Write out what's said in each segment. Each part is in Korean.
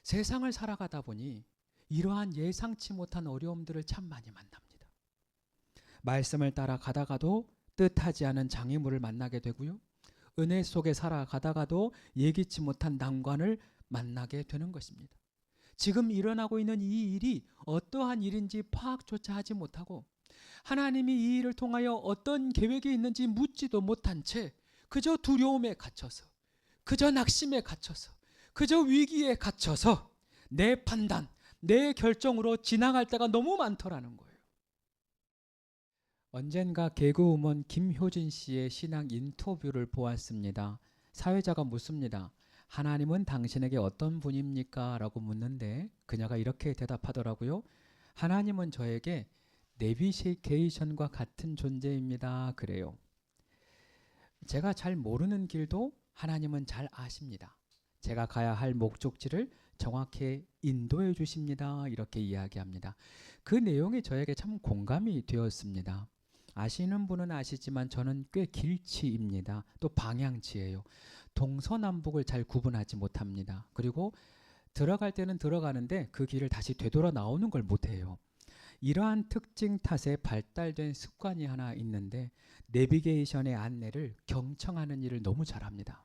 세상을 살아가다 보니 이러한 예상치 못한 어려움들을 참 많이 만납니다. 말씀을 따라 가다가도 뜻하지 않은 장애물을 만나게 되고요. 은혜 속에 살아가다가도 예기치 못한 난관을 만나게 되는 것입니다. 지금 일어나고 있는 이 일이 어떠한 일인지 파악조차 하지 못하고 하나님이 이 일을 통하여 어떤 계획이 있는지 묻지도 못한 채 그저 두려움에 갇혀서, 그저 낙심에 갇혀서, 그저 위기에 갇혀서 내 판단, 내 결정으로 지나갈 때가 너무 많더라는 거예요. 언젠가 개그우먼 김효진 씨의 신앙 인터뷰를 보았습니다. 사회자가 묻습니다. 하나님은 당신에게 어떤 분입니까? 라고 묻는데 그녀가 이렇게 대답하더라고요. 하나님은 저에게 내비게이션과 같은 존재입니다. 그래요. 제가 잘 모르는 길도 하나님은 잘 아십니다. 제가 가야 할 목적지를 정확히 인도해 주십니다. 이렇게 이야기합니다. 그 내용이 저에게 참 공감이 되었습니다. 아시는 분은 아시지만 저는 꽤 길치입니다. 또 방향치예요. 동서남북을 잘 구분하지 못합니다. 그리고 들어갈 때는 들어가는데 그 길을 다시 되돌아 나오는 걸 못해요. 이러한 특징 탓에 발달된 습관이 하나 있는데 내비게이션의 안내를 경청하는 일을 너무 잘합니다.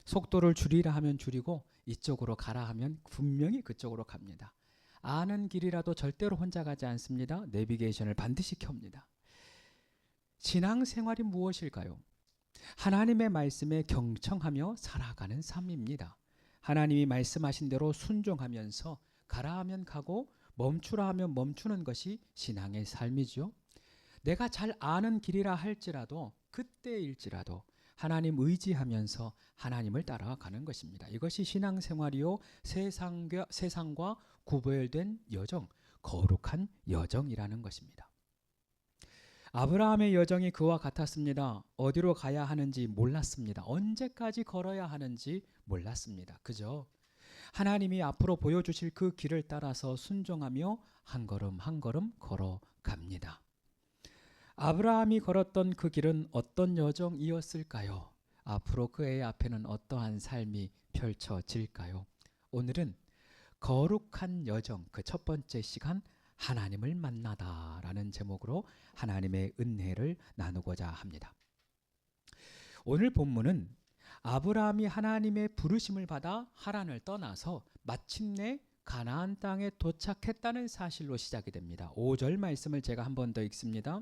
속도를 줄이라 하면 줄이고 이쪽으로 가라 하면 분명히 그쪽으로 갑니다. 아는 길이라도 절대로 혼자 가지 않습니다. 내비게이션을 반드시 켭니다. 신앙생활이 무엇일까요? 하나님의 말씀에 경청하며 살아가는 삶입니다. 하나님이 말씀하신 대로 순종하면서 가라 하면 가고 멈추라 하면 멈추는 것이 신앙의 삶이죠. 내가 잘 아는 길이라 할지라도 그때일지라도 하나님 의지하면서 하나님을 따라가는 것입니다. 이것이 신앙생활이요 세상과 구별된 여정, 거룩한 여정이라는 것입니다. 아브라함의 여정이 그와 같았습니다. 어디로 가야 하는지 몰랐습니다. 언제까지 걸어야 하는지 몰랐습니다. 그저 하나님이 앞으로 보여주실 그 길을 따라서 순종하며 한 걸음 한 걸음 걸어갑니다. 아브라함이 걸었던 그 길은 어떤 여정이었을까요? 앞으로 그의 앞에는 어떠한 삶이 펼쳐질까요? 오늘은 거룩한 여정, 그 첫 번째 시간 하나님을 만나다라는 제목으로 하나님의 은혜를 나누고자 합니다. 오늘 본문은 아브라함이 하나님의 부르심을 받아 하란을 떠나서 마침내 가나안 땅에 도착했다는 사실로 시작이 됩니다. 5절 말씀을 제가 한 번 더 읽습니다.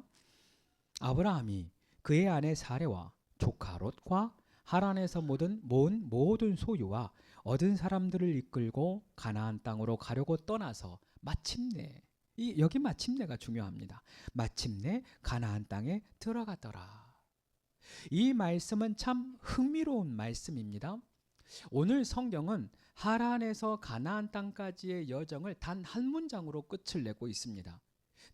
아브라함이 그의 아내 사레와 조카 롯과 하란에서 모은 모든 소유와 얻은 사람들을 이끌고 가나안 땅으로 가려고 떠나서 마침내 여기 마침내가 중요합니다. 마침내 가나안 땅에 들어갔더라. 이 말씀은 참 흥미로운 말씀입니다. 오늘 성경은 하란에서 가나안 땅까지의 여정을 단 한 문장으로 끝을 내고 있습니다.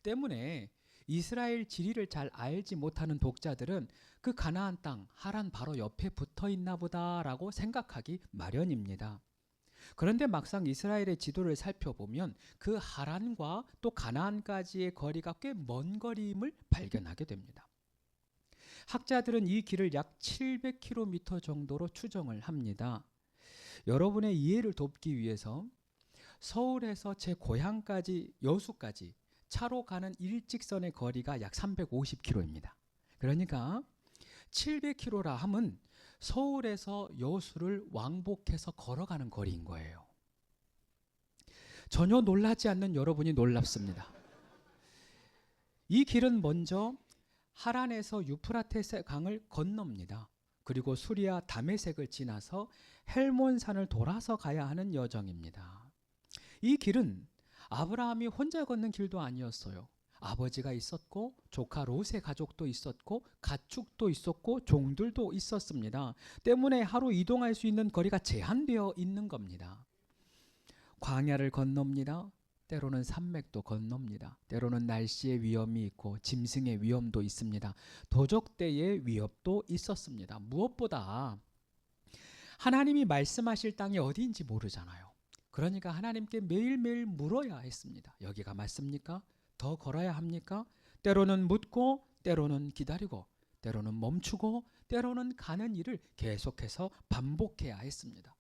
때문에 이스라엘 지리를 잘 알지 못하는 독자들은 그 가나안 땅 하란 바로 옆에 붙어 있나 보다라고 생각하기 마련입니다. 그런데 막상 이스라엘의 지도를 살펴보면 그 하란과 또 가나안까지의 거리가 꽤 먼 거리임을 발견하게 됩니다. 학자들은 이 길을 약 700km 정도로 추정을 합니다. 여러분의 이해를 돕기 위해서 서울에서 제 고향까지 여수까지 차로 가는 일직선의 거리가 약 350km입니다. 그러니까 700km라 함은 서울에서 여수를 왕복해서 걸어가는 거리인 거예요. 전혀 놀라지 않는 여러분이 놀랍습니다. 이 길은 먼저 하란에서 유프라테스 강을 건넙니다. 그리고 수리아 다메섹을 지나서 헬몬산을 돌아서 가야 하는 여정입니다. 이 길은 아브라함이 혼자 걷는 길도 아니었어요. 아버지가 있었고 조카 롯의 가족도 있었고 가축도 있었고 종들도 있었습니다. 때문에 하루 이동할 수 있는 거리가 제한되어 있는 겁니다. 광야를 건넙니다. 때로는 산맥도 건넙니다. 때로는 날씨의 위험이 있고 짐승의 위험도 있습니다. 도적대의 위협도 있었습니다. 무엇보다 하나님이 말씀하실 땅이 어디인지 모르잖아요. 그러니까 하나님께 매일매일 물어야 했습니다. 여기가 맞습니까? 더 걸어야 합니까? 때로는 묻고 때로는 기다리고 때로는 멈추고 때로는 가는 일을 계속해서 반복해야 했습니다.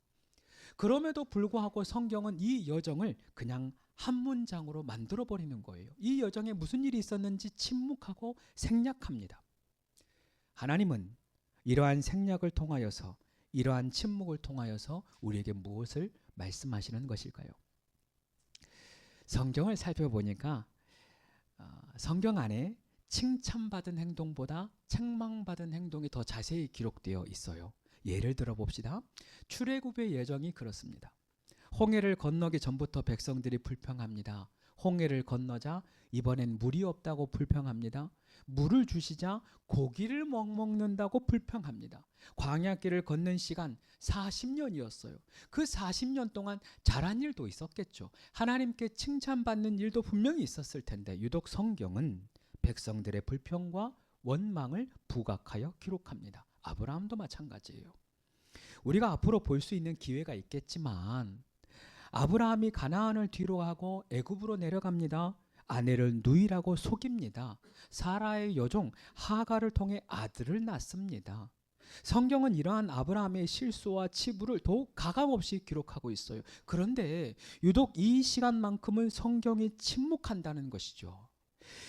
그럼에도 불구하고 성경은 이 여정을 그냥 한 문장으로 만들어 버리는 거예요. 이 여정에 무슨 일이 있었는지 침묵하고 생략합니다. 하나님은 이러한 생략을 통하여서, 이러한 침묵을 통하여서 우리에게 무엇을 말씀하시는 것일까요? 성경을 살펴보니까 성경 안에 칭찬받은 행동보다 책망받은 행동이 더 자세히 기록되어 있어요. 예를 들어 봅시다. 출애굽의 여정이 그렇습니다. 홍해를 건너기 전부터 백성들이 불평합니다. 홍해를 건너자 이번엔 물이 없다고 불평합니다. 물을 주시자 고기를 먹는다고 불평합니다. 광야길을 걷는 시간 40년이었어요. 그 40년 동안 잘한 일도 있었겠죠. 하나님께 칭찬받는 일도 분명히 있었을 텐데 유독 성경은 백성들의 불평과 원망을 부각하여 기록합니다. 아브라함도 마찬가지예요. 우리가 앞으로 볼 수 있는 기회가 있겠지만 아브라함이 가나안을 뒤로 하고 애굽으로 내려갑니다. 아내를 누이라고 속입니다. 사라의 여종 하가를 통해 아들을 낳습니다. 성경은 이러한 아브라함의 실수와 치부를 더욱 가감없이 기록하고 있어요. 그런데 유독 이 시간만큼은 성경이 침묵한다는 것이죠.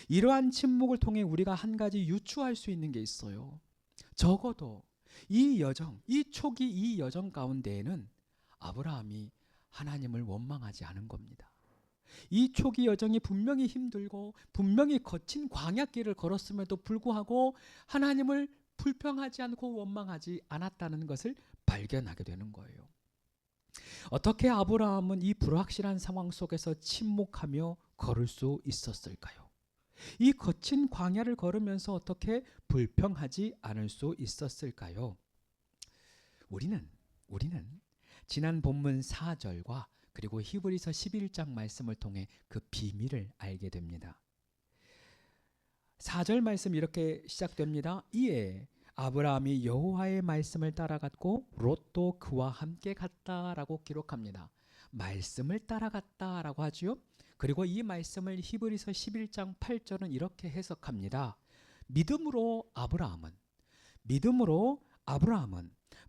이러한 침묵을 통해 우리가 한 가지 유추할 수 있는 게 있어요. 적어도 이 여정, 이 초기 이 여정 가운데에는 아브라함이 하나님을 원망하지 않은 겁니다. 이 초기 여정이 분명히 힘들고 분명히 거친 광야길을 걸었음에도 불구하고 하나님을 불평하지 않고 원망하지 않았다는 것을 발견하게 되는 거예요. 어떻게 아브라함은 이 불확실한 상황 속에서 침묵하며 걸을 수 있었을까요? 이 거친 광야를 걸으면서 어떻게 불평하지 않을 수 있었을까요? 우리는 지난 본문 4절과 그리고 히브리서 11장 말씀을 통해 그 비밀을 알게 됩니다. 4절 말씀 이렇게 시작됩니다. 이에 아브라함이 여호와의 말씀을 따라갔고 롯도 그와 함께 갔다라고 기록합니다. 말씀을 따라갔다라고 하죠. 그리고 이 말씀을 히브리서 11장 8절은 이렇게 해석합니다. 믿음으로 아브라함은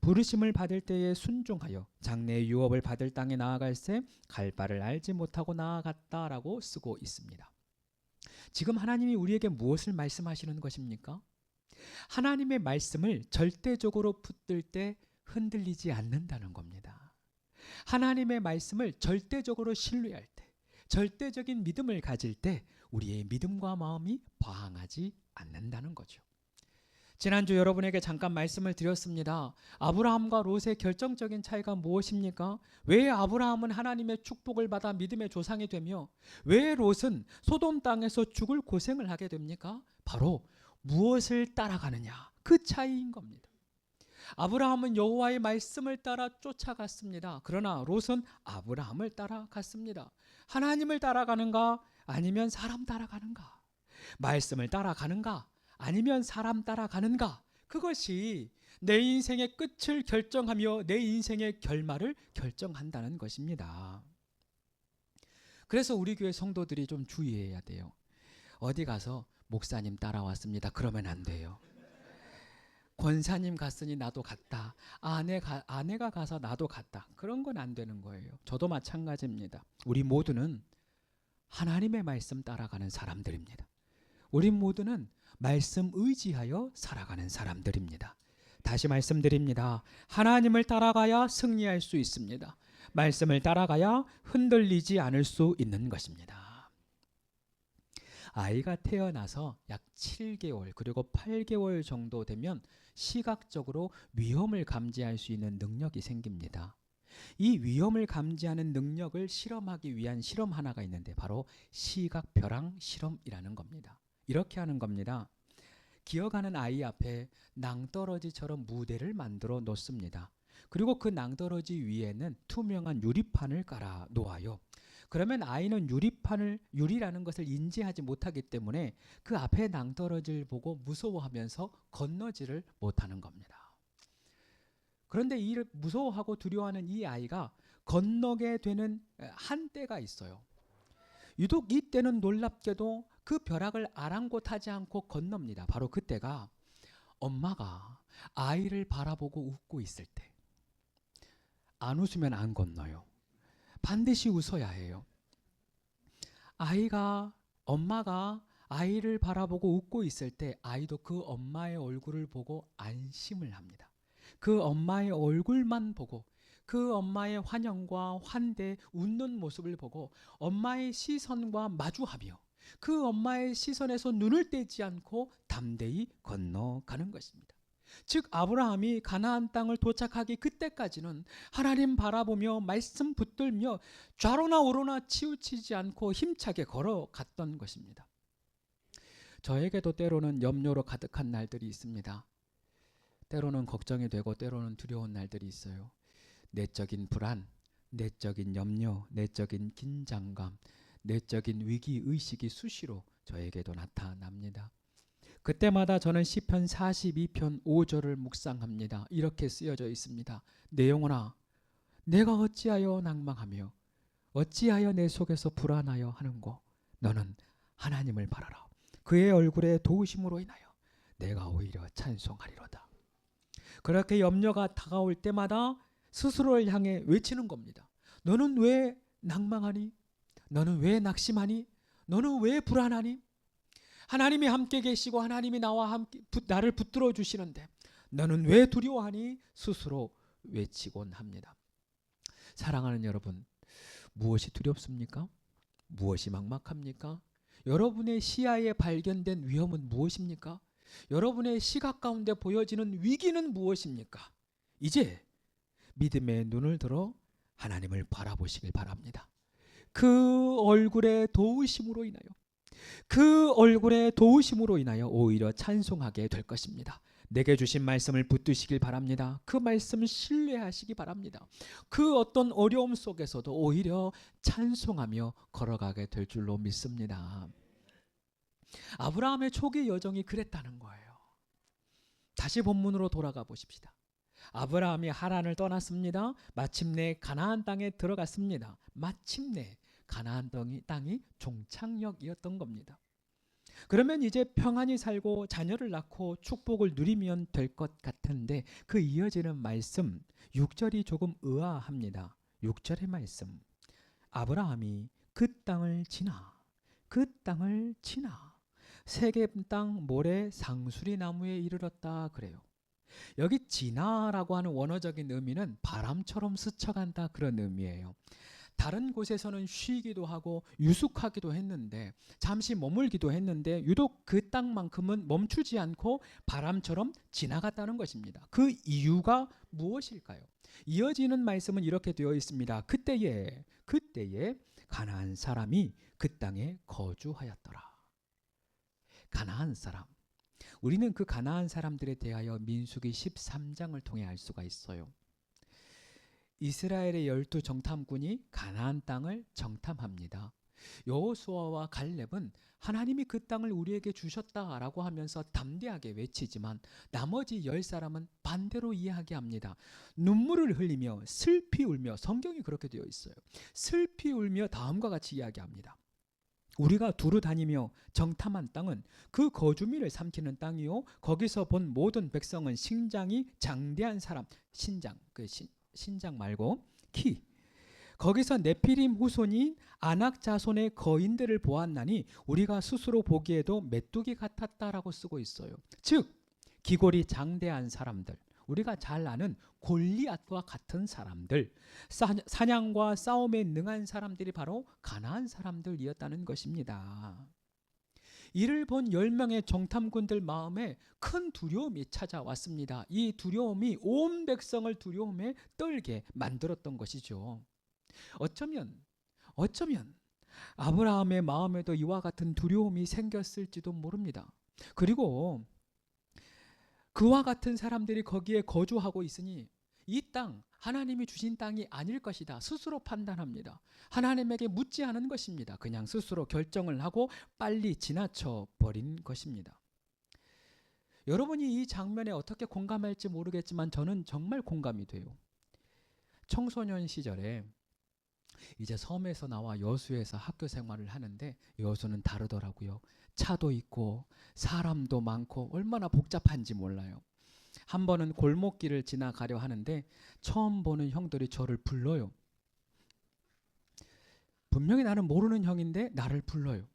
부르심을 받을 때에 순종하여 장래의 유업을 받을 땅에 나아갈새 갈 바를 알지 못하고 나아갔다라고 쓰고 있습니다. 지금 하나님이 우리에게 무엇을 말씀하시는 것입니까? 하나님의 말씀을 절대적으로 붙들 때 흔들리지 않는다는 겁니다. 하나님의 말씀을 절대적으로 신뢰할 때, 절대적인 믿음을 가질 때 우리의 믿음과 마음이 방황하지 않는다는 거죠. 지난주 여러분에게 잠깐 말씀을 드렸습니다. 아브라함과 롯의 결정적인 차이가 무엇입니까? 왜 아브라함은 하나님의 축복을 받아 믿음의 조상이 되며 왜 롯은 소돔 땅에서 죽을 고생을 하게 됩니까? 바로 무엇을 따라가느냐, 그 차이인 겁니다. 아브라함은 여호와의 말씀을 따라 쫓아갔습니다. 그러나 롯은 아브라함을 따라갔습니다. 하나님을 따라가는가 아니면 사람 따라가는가? 말씀을 따라가는가 아니면 사람 따라가는가? 그것이 내 인생의 끝을 결정하며 내 인생의 결말을 결정한다는 것입니다. 그래서 우리 교회 성도들이 좀 주의해야 돼요. 어디 가서 목사님 따라왔습니다. 그러면 안 돼요. 권사님 갔으니 나도 갔다. 아내가 가서 나도 갔다. 그런 건 안 되는 거예요. 저도 마찬가지입니다. 우리 모두는 하나님의 말씀 따라가는 사람들입니다. 우리 모두는 말씀 의지하여 살아가는 사람들입니다. 다시 말씀드립니다. 하나님을 따라가야 승리할 수 있습니다. 말씀을 따라가야 흔들리지 않을 수 있는 것입니다. 아이가 태어나서 약 7개월 그리고 8개월 정도 되면 시각적으로 위험을 감지할 수 있는 능력이 생깁니다. 이 위험을 감지하는 능력을 실험하기 위한 실험 하나가 있는데 바로 시각 벼랑 실험이라는 겁니다. 이렇게 하는 겁니다. 기어가는 아이 앞에 낭떠러지처럼 무대를 만들어 놓습니다. 그리고 그 낭떠러지 위에는 투명한 유리판을 깔아 놓아요. 그러면 아이는 유리라는 것을 인지하지 못하기 때문에 그 앞에 낭떠러지를 보고 무서워하면서 건너지를 못하는 겁니다. 그런데 이 무서워하고 두려워하는 이 아이가 건너게 되는 한때가 있어요. 유독 이때는 놀랍게도 그 벼락을 아랑곳하지 않고 건넙니다. 바로 그때가 엄마가 아이를 바라보고 웃고 있을 때, 안 웃으면 안 건너요. 반드시 웃어야 해요. 엄마가 아이를 바라보고 웃고 있을 때 아이도 그 엄마의 얼굴을 보고 안심을 합니다. 그 엄마의 얼굴만 보고 그 엄마의 환영과 환대, 웃는 모습을 보고 엄마의 시선과 마주하며 그 엄마의 시선에서 눈을 떼지 않고 담대히 건너가는 것입니다. 즉 아브라함이 가나안 땅을 도착하기 그때까지는 하나님 바라보며 말씀 붙들며 좌로나 우로나 치우치지 않고 힘차게 걸어갔던 것입니다. 저에게도 때로는 염려로 가득한 날들이 있습니다. 때로는 걱정이 되고 때로는 두려운 날들이 있어요. 내적인 불안, 내적인 염려, 내적인 긴장감, 내적인 위기의식이 수시로 저에게도 나타납니다. 그때마다 저는 시편 42편 5절을 묵상합니다. 이렇게 쓰여져 있습니다. 내 영혼아, 내가 어찌하여 낭망하며 어찌하여 내 속에서 불안하여 하는고 너는 하나님을 바라라. 그의 얼굴에 도우심으로 인하여 내가 오히려 찬송하리로다. 그렇게 염려가 다가올 때마다 스스로를 향해 외치는 겁니다. 너는 왜 낭망하니? 너는 왜 낙심하니? 너는 왜 불안하니? 하나님이 함께 계시고 하나님이 나와 함께 나를 붙들어 주시는데 너는 왜 두려워하니? 스스로 외치곤 합니다. 사랑하는 여러분, 무엇이 두렵습니까? 무엇이 막막합니까? 여러분의 시야에 발견된 위험은 무엇입니까? 여러분의 시각 가운데 보여지는 위기는 무엇입니까? 이제 믿음의 눈을 들어 하나님을 바라보시길 바랍니다. 그 얼굴의 도우심으로 인하여 오히려 찬송하게 될 것입니다. 내게 주신 말씀을 붙드시길 바랍니다. 그 말씀을 신뢰하시기 바랍니다. 그 어떤 어려움 속에서도 오히려 찬송하며 걸어가게 될 줄로 믿습니다. 아브라함의 초기 여정이 그랬다는 거예요. 다시 본문으로 돌아가 보십시다. 아브라함이 하란을 떠났습니다. 마침내 가나안 땅에 들어갔습니다. 마침내 가나안 땅이 종착역이었던 겁니다. 그러면 이제 평안히 살고 자녀를 낳고 축복을 누리면 될 것 같은데 그 이어지는 말씀 6절이 조금 의아합니다. 6절의 말씀, 아브라함이 그 땅을 지나 세겜 땅 모래 상수리 나무에 이르렀다 그래요. 여기 지나라고 하는 원어적인 의미는 바람처럼 스쳐간다 그런 의미예요. 다른 곳에서는 쉬기도 하고 유숙하기도 했는데 잠시 머물기도 했는데 유독 그 땅만큼은 멈추지 않고 바람처럼 지나갔다는 것입니다. 그 이유가 무엇일까요? 이어지는 말씀은 이렇게 되어 있습니다. 그때에 가나안 사람이 그 땅에 거주하였더라. 가나안 사람. 우리는 그 가나안 사람들에 대하여 민수기 13장을 통해 알 수가 있어요. 이스라엘의 12 정탐꾼이 가나안 땅을 정탐합니다. 여호수아와 갈렙은 하나님이 그 땅을 우리에게 주셨다라고 하면서 담대하게 외치지만 나머지 10사람은 반대로 이야기합니다. 눈물을 흘리며 슬피 울며, 성경이 그렇게 되어 있어요. 슬피 울며 다음과 같이 이야기합니다. 우리가 두루 다니며 정탐한 땅은 그 거주민을 삼키는 땅이요 거기서 본 모든 백성은 신장이 장대한 사람, 신장 말고 키, 거기서 네피림 후손인 아낙 자손의 거인들을 보았나니 우리가 스스로 보기에도 메뚜기 같았다라고 쓰고 있어요. 즉 기골이 장대한 사람들, 우리가 잘 아는 골리앗과 같은 사람들, 사냥과 싸움에 능한 사람들이 바로 가나안 사람들이었다는 것입니다. 이를 본 10명의 정탐꾼들 마음에 큰 두려움이 찾아왔습니다. 이 두려움이 온 백성을 두려움에 떨게 만들었던 것이죠. 어쩌면 아브라함의 마음에도 이와 같은 두려움이 생겼을지도 모릅니다. 그리고 그와 같은 사람들이 거기에 거주하고 있으니 이 땅, 하나님이 주신 땅이 아닐 것이다 스스로 판단합니다. 하나님에게 묻지 않은 것입니다. 그냥 스스로 결정을 하고 빨리 지나쳐 버린 것입니다. 여러분이 이 장면에 어떻게 공감할지 모르겠지만 저는 정말 공감이 돼요. 청소년 시절에 이제 섬에서 나와 여수에서 학교 생활을 하는데 여수는 다르더라고요. 차도 있고 사람도 많고 얼마나 복잡한지 몰라요. 한 번은 골목길을 지나가려 하는데 처음 보는 형들이 저를 불러요. 분명히 나는 모르는 형인데 나를 불러요.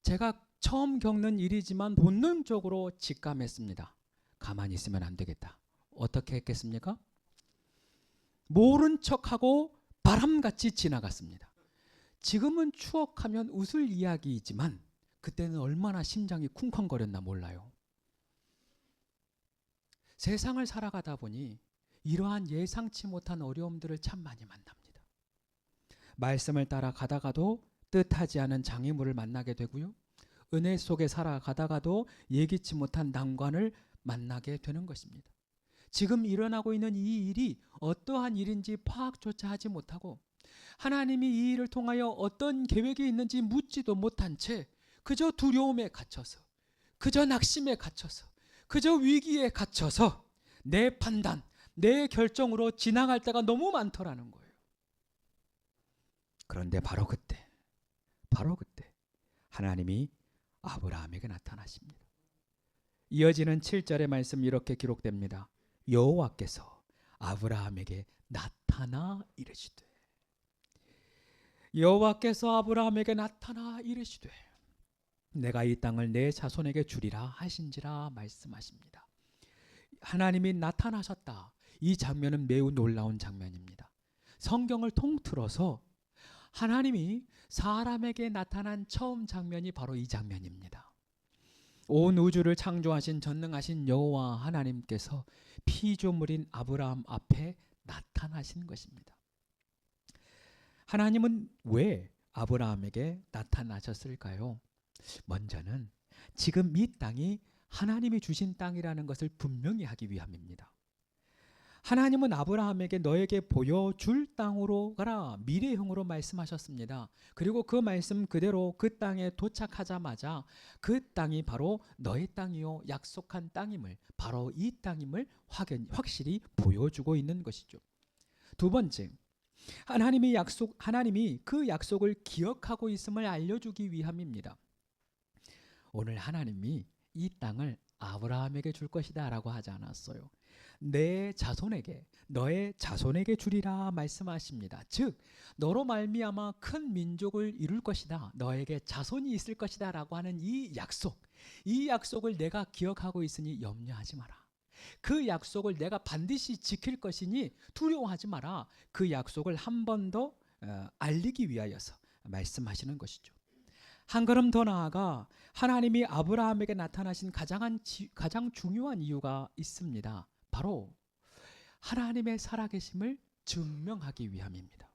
제가 처음 겪는 일이지만 본능적으로 직감했습니다. 가만히 있으면 안 되겠다. 어떻게 했겠습니까? 모른 척하고 바람같이 지나갔습니다. 지금은 추억하면 웃을 이야기이지만 그때는 얼마나 심장이 쿵쾅거렸나 몰라요. 세상을 살아가다 보니 이러한 예상치 못한 어려움들을 참 많이 만납니다. 말씀을 따라 가다가도 뜻하지 않은 장애물을 만나게 되고요. 은혜 속에 살아가다가도 예기치 못한 난관을 만나게 되는 것입니다. 지금 일어나고 있는 이 일이 어떠한 일인지 파악조차 하지 못하고 하나님이 이 일을 통하여 어떤 계획이 있는지 묻지도 못한 채 그저 두려움에 갇혀서, 그저 낙심에 갇혀서, 그저 위기에 갇혀서 내 판단, 내 결정으로 지나갈 때가 너무 많더라는 거예요. 그런데 바로 그때 하나님이 아브라함에게 나타나십니다. 이어지는 7절의 말씀 이렇게 기록됩니다. 여호와께서 아브라함에게 나타나 이르시되, 여호와께서 아브라함에게 나타나 이르시되 내가 이 땅을 내 자손에게 주리라 하신지라 말씀하십니다. 하나님이 나타나셨다. 이 장면은 매우 놀라운 장면입니다. 성경을 통틀어서 하나님이 사람에게 나타난 처음 장면이 바로 이 장면입니다. 온 우주를 창조하신 전능하신 여호와 하나님께서 피조물인 아브라함 앞에 나타나신 것입니다. 하나님은 왜 아브라함에게 나타나셨을까요? 먼저는 지금 이 땅이 하나님이 주신 땅이라는 것을 분명히 하기 위함입니다. 하나님은 아브라함에게 너에게 보여줄 땅으로 가라 미래형으로 말씀하셨습니다. 그리고 그 말씀 그대로 그 땅에 도착하자마자 그 땅이 바로 너의 땅이요 약속한 땅임을, 바로 이 땅임을 확실히 보여주고 있는 것이죠. 두 번째, 하나님이 그 약속을 기억하고 있음을 알려주기 위함입니다. 오늘 하나님이 이 땅을 아브라함에게 줄 것이다 라고 하지 않았어요. 내 자손에게, 너의 자손에게 주리라 말씀하십니다. 즉 너로 말미암아 큰 민족을 이룰 것이다, 너에게 자손이 있을 것이다 라고 하는 이 약속을 내가 기억하고 있으니 염려하지 마라. 그 약속을 내가 반드시 지킬 것이니 두려워하지 마라. 그 약속을 한 번 더 알리기 위하여서 말씀하시는 것이죠. 한 걸음 더 나아가 하나님이 아브라함에게 나타나신 가장 중요한 이유가 있습니다. 바로 하나님의 살아계심을 증명하기 위함입니다.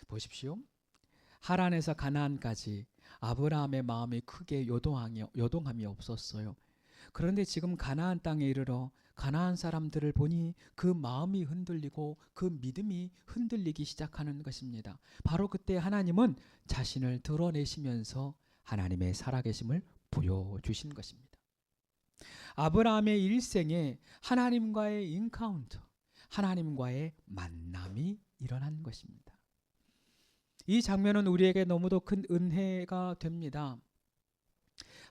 보십시오. 하란에서 가나안까지 아브라함의 마음이 크게 요동함이 없었어요. 그런데 지금 가나안 땅에 이르러 가나안 사람들을 보니 그 마음이 흔들리고 그 믿음이 흔들리기 시작하는 것입니다. 바로 그때 하나님은 자신을 드러내시면서 하나님의 살아계심을 보여주신 것입니다. 아브라함의 일생에 하나님과의 인카운터, 하나님과의 만남이 일어난 것입니다. 이 장면은 우리에게 너무도 큰 은혜가 됩니다.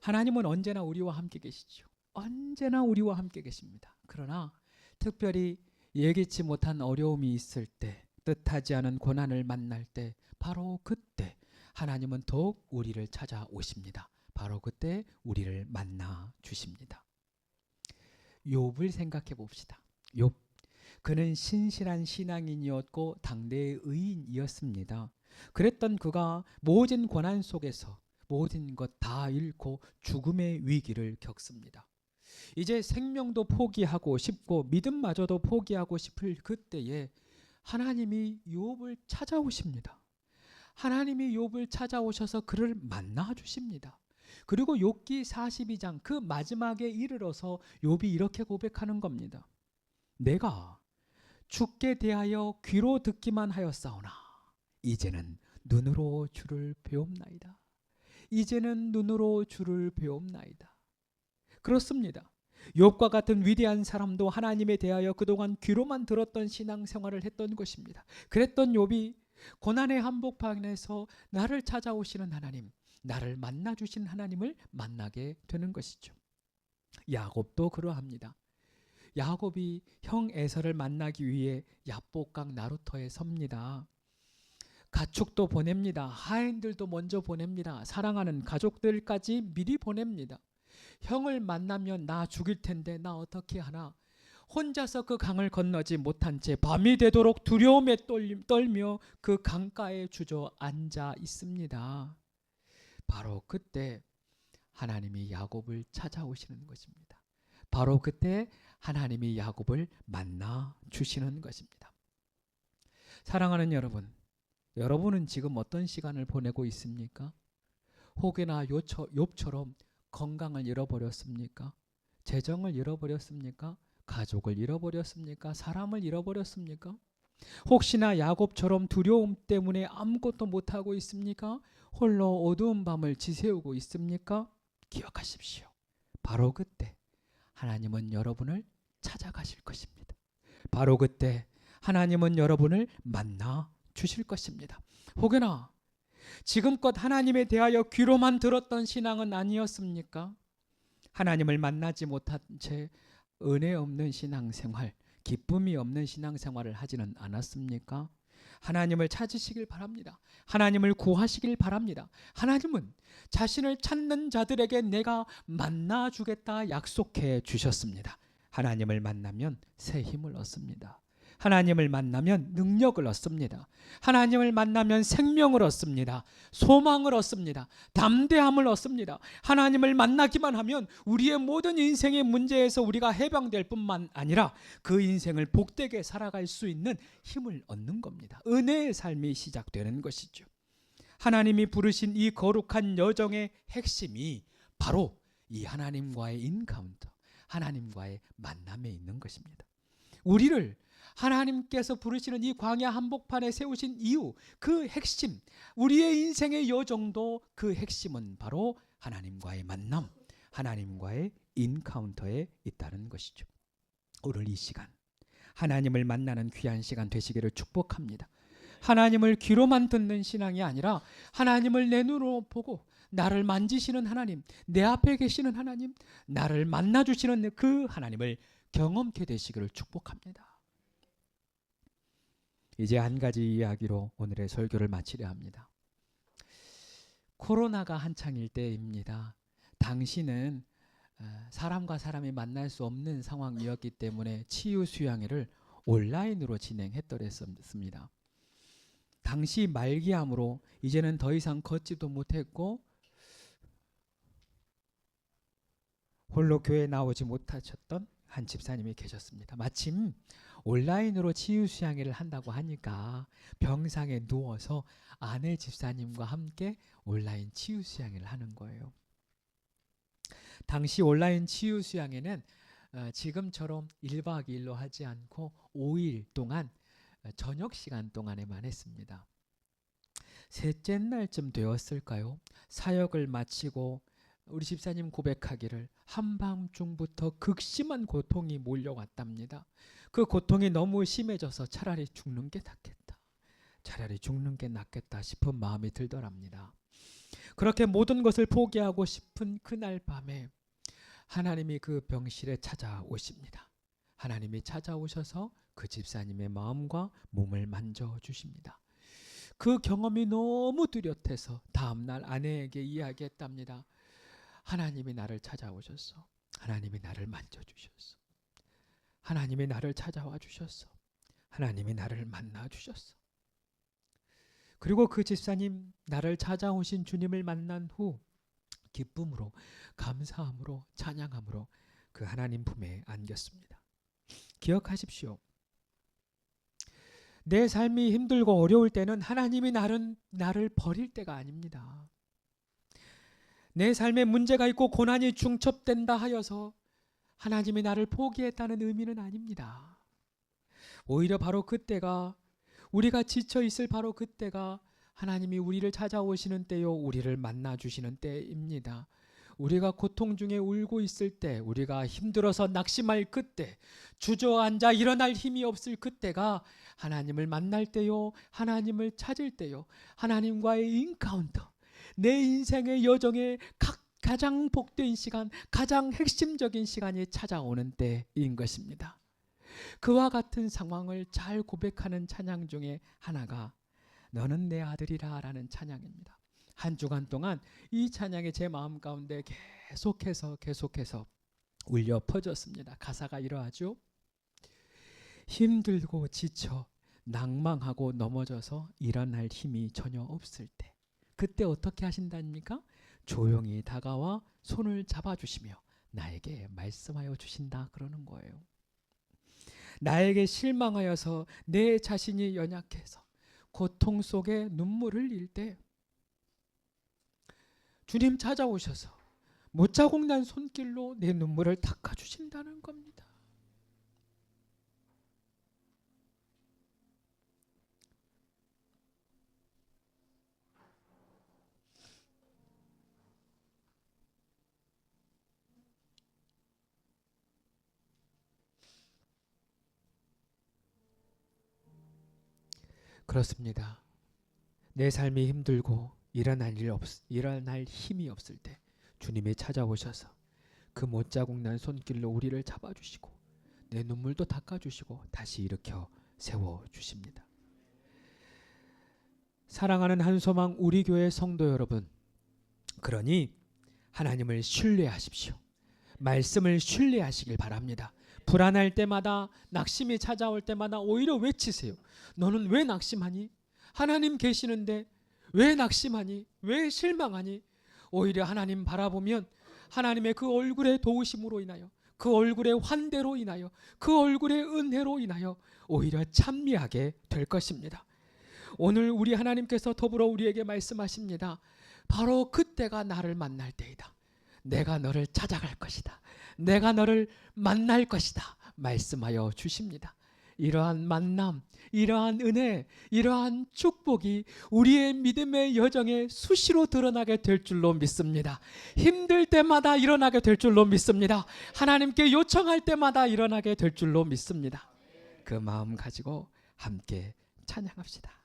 하나님은 언제나 우리와 함께 계시죠. 언제나 우리와 함께 계십니다. 그러나 특별히 예기치 못한 어려움이 있을 때, 뜻하지 않은 고난을 만날 때, 바로 그때 하나님은 더욱 우리를 찾아오십니다. 바로 그때 우리를 만나 주십니다. 욥을 생각해 봅시다. 욥, 그는 신실한 신앙인이었고 당대의 의인이었습니다. 그랬던 그가 모진 고난 속에서 모든 것 다 잃고 죽음의 위기를 겪습니다. 이제 생명도 포기하고 싶고 믿음마저도 포기하고 싶을 그때에 하나님이 욥을 찾아오십니다. 하나님이 욥을 찾아오셔서 그를 만나 주십니다. 그리고 욥기 42장 그 마지막에 이르러서 욥이 이렇게 고백하는 겁니다. 내가 주께 대하여 귀로 듣기만 하였사오나 이제는 눈으로 주를 배옵나이다. 이제는 눈으로 주를 배옵나이다. 그렇습니다. 욥과 같은 위대한 사람도 하나님에 대하여 그동안 귀로만 들었던 신앙생활을 했던 것입니다. 그랬던 욥이 고난의 한복판에서 나를 찾아오시는 하나님, 나를 만나주신 하나님을 만나게 되는 것이죠. 야곱도 그러합니다. 야곱이 형 에서를 만나기 위해 야복강 나루터에 섭니다. 가축도 보냅니다. 하인들도 먼저 보냅니다. 사랑하는 가족들까지 미리 보냅니다. 형을 만나면 나 죽일 텐데 나 어떻게 하나. 혼자서 그 강을 건너지 못한 채 밤이 되도록 두려움에 떨며 그 강가에 주저앉아 있습니다. 바로 그때 하나님이 야곱을 찾아오시는 것입니다. 바로 그때 하나님이 야곱을 만나 주시는 것입니다. 사랑하는 여러분, 여러분은 지금 어떤 시간을 보내고 있습니까? 혹여나 욥처럼 건강을 잃어버렸습니까? 재정을 잃어버렸습니까? 가족을 잃어버렸습니까? 사람을 잃어버렸습니까? 혹시나 야곱처럼 두려움 때문에 아무것도 못하고 있습니까? 홀로 어두운 밤을 지새우고 있습니까? 기억하십시오. 바로 그때 하나님은 여러분을 찾아가실 것입니다. 바로 그때 하나님은 여러분을 만나 주실 것입니다. 혹여나 지금껏 하나님에 대하여 귀로만 들었던 신앙은 아니었습니까? 하나님을 만나지 못한 채 은혜 없는 신앙생활, 기쁨이 없는 신앙생활을 하지는 않았습니까? 하나님을 찾으시길 바랍니다. 하나님을 구하시길 바랍니다. 하나님은 자신을 찾는 자들에게 내가 만나 주겠다 약속해 주셨습니다. 하나님을 만나면 새 힘을 얻습니다. 하나님을 만나면 능력을 얻습니다. 하나님을 만나면 생명을 얻습니다. 소망을 얻습니다. 담대함을 얻습니다. 하나님을 만나기만 하면 우리의 모든 인생의 문제에서 우리가 해방될 뿐만 아니라 그 인생을 복되게 살아갈 수 있는 힘을 얻는 겁니다. 은혜의 삶이 시작되는 것이죠. 하나님이 부르신 이 거룩한 여정의 핵심이 바로 이 하나님과의 인카운터, 하나님과의 만남에 있는 것입니다. 우리를 하나님께서 부르시는 이 광야 한복판에 세우신 이유, 그 핵심, 우리의 인생의 여정도 그 핵심은 바로 하나님과의 만남, 하나님과의 인카운터에 있다는 것이죠. 오늘 이 시간 하나님을 만나는 귀한 시간 되시기를 축복합니다. 하나님을 귀로만 듣는 신앙이 아니라 하나님을 내 눈으로 보고 나를 만지시는 하나님, 내 앞에 계시는 하나님, 나를 만나주시는 그 하나님을 경험케 되시기를 축복합니다. 이제 한 가지 이야기로 오늘의 설교를 마치려 합니다. 코로나가 한창일 때입니다. 당시는 사람과 사람이 만날 수 없는 상황이었기 때문에 치유 수양회를 온라인으로 진행했더랬습니다. 당시 말기암으로 이제는 더 이상 걷지도 못했고 홀로 교회에 나오지 못하셨던 한 집사님이 계셨습니다. 마침 온라인으로 치유 수양회를 한다고 하니까 병상에 누워서 아내 집사님과 함께 온라인 치유 수양회를 하는 거예요. 당시 온라인 치유 수양회는 지금처럼 1박 2일로 하지 않고 5일 동안 저녁 시간 동안에만 했습니다. 셋째 날쯤 되었을까요? 사역을 마치고 우리 집사님 고백하기를 한밤중부터 극심한 고통이 몰려왔답니다. 그 고통이 너무 심해져서 차라리 죽는 게 낫겠다. 차라리 죽는 게 낫겠다 싶은 마음이 들더랍니다. 그렇게 모든 것을 포기하고 싶은 그날 밤에 하나님이 그 병실에 찾아오십니다. 하나님이 찾아오셔서 그 집사님의 마음과 몸을 만져주십니다. 그 경험이 너무 뚜렷해서 다음날 아내에게 이야기했답니다. 하나님이 나를 찾아오셨어. 하나님이 나를 만져주셨어. 하나님이 나를 찾아와 주셨어. 하나님이 나를 만나 주셨어. 그리고 그 집사님 나를 찾아오신 주님을 만난 후 기쁨으로 감사함으로 찬양함으로 그 하나님 품에 안겼습니다. 기억하십시오. 내 삶이 힘들고 어려울 때는 하나님이 나를 버릴 때가 아닙니다. 내 삶에 문제가 있고 고난이 중첩된다 하여서 하나님이 나를 포기했다는 의미는 아닙니다. 오히려 바로 그때가 우리가 지쳐 있을 바로 그때가 하나님이 우리를 찾아오시는 때요, 우리를 만나 주시는 때입니다. 우리가 고통 중에 울고 있을 때, 우리가 힘들어서 낙심할 그때, 주저앉아 일어날 힘이 없을 그때가 하나님을 만날 때요, 하나님을 찾을 때요, 하나님과의 인카운터, 내 인생의 여정의 가장 복된 시간, 가장 핵심적인 시간이 찾아오는 때인 것입니다. 그와 같은 상황을 잘 고백하는 찬양 중에 하나가 너는 내 아들이라 라는 찬양입니다. 한 주간 동안 이 찬양이 제 마음 가운데 계속해서 울려 퍼졌습니다. 가사가 이러하죠. 힘들고 지쳐 낭망하고 넘어져서 일어날 힘이 전혀 없을 때, 그때 어떻게 하신다입니까? 조용히 다가와 손을 잡아주시며 나에게 말씀하여 주신다 그러는 거예요. 나에게 실망하여서 내 자신이 연약해서 고통 속에 눈물을 흘릴 때 주님 찾아오셔서 못자국 난 손길로 내 눈물을 닦아주신다는 겁니다. 그렇습니다. 내 삶이 힘들고 일어날 힘이 없을 때 주님이 찾아오셔서 그 못자국 난 손길로 우리를 잡아주시고 내 눈물도 닦아주시고 다시 일으켜 세워주십니다. 사랑하는 한소망 우리 교회 성도 여러분, 그러니 하나님을 신뢰하십시오. 말씀을 신뢰하시길 바랍니다. 불안할 때마다, 낙심이 찾아올 때마다 오히려 외치세요. 너는 왜 낙심하니? 하나님 계시는데 왜 낙심하니? 왜 실망하니? 오히려 하나님 바라보면 하나님의 그 얼굴의 도우심으로 인하여, 그 얼굴의 환대로 인하여, 그 얼굴의 은혜로 인하여 오히려 찬미하게 될 것입니다. 오늘 우리 하나님께서 더불어 우리에게 말씀하십니다. 바로 그때가 나를 만날 때이다. 내가 너를 찾아갈 것이다. 내가 너를 만날 것이다. 말씀하여 주십니다. 이러한 만남, 이러한 은혜, 이러한 축복이 우리의 믿음의 여정에 수시로 드러나게 될 줄로 믿습니다. 힘들 때마다 일어나게 될 줄로 믿습니다. 하나님께 요청할 때마다 일어나게 될 줄로 믿습니다. 그 마음 가지고 함께 찬양합시다.